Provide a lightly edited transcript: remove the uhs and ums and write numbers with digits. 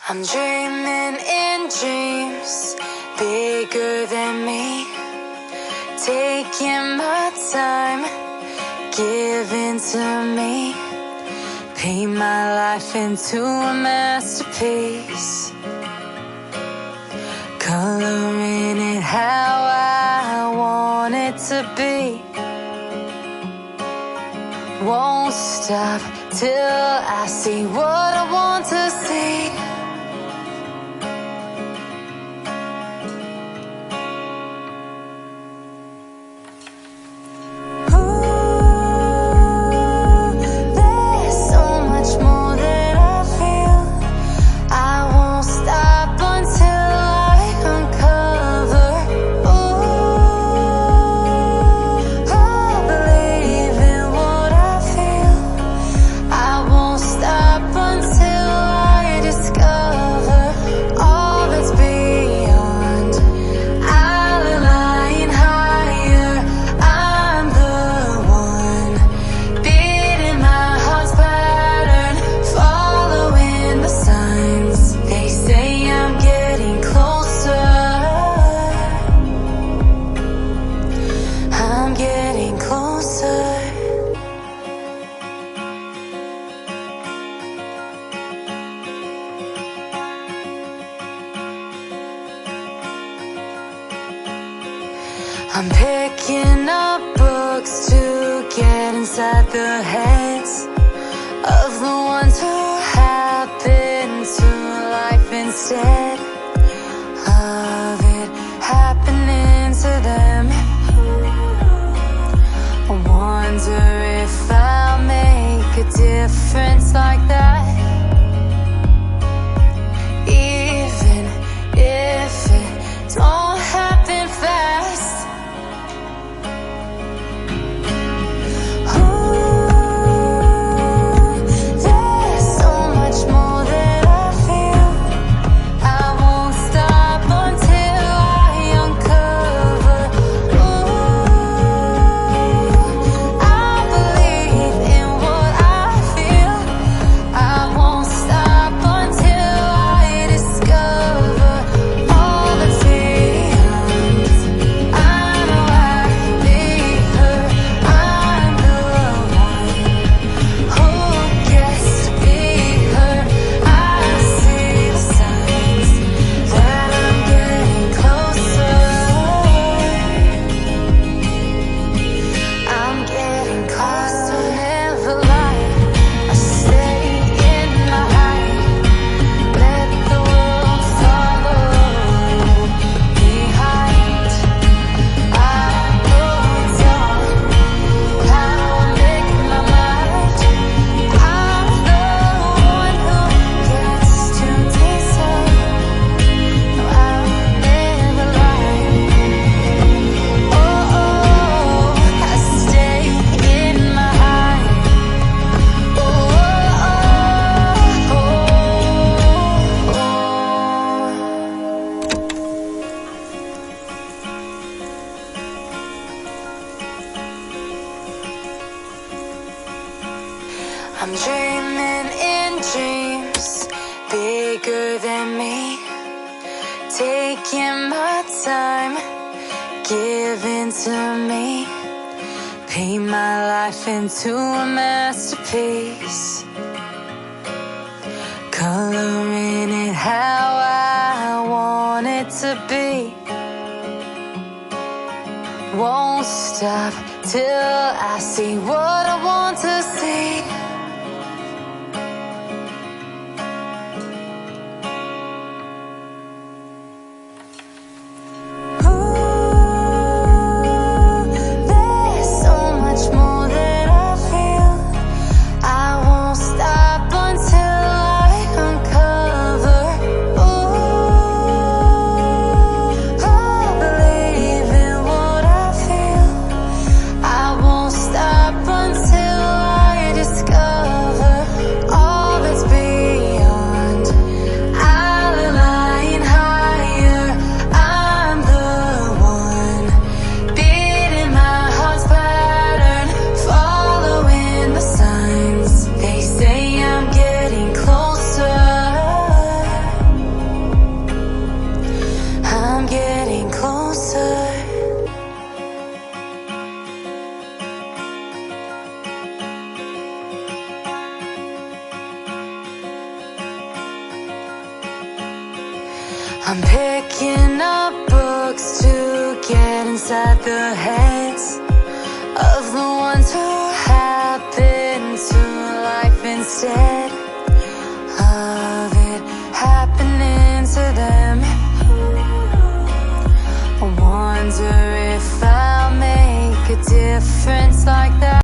I'm dreaming in dreams bigger than me, taking my time, giving to me, paint my life into a masterpiece, coloring it how I want it to be. Won't stop till I see what I want to see. I'm picking up books to get inside the heads of the ones who happen to life instead of it happening to them. I wonder if I'll make a difference like that, even if it don't happen fast. I'm dreaming in dreams bigger than me, taking my time, giving to me, paint my life into a masterpiece, coloring it how I want it to be. Won't stop till I see what I want to see. Until I'm picking up books to get inside the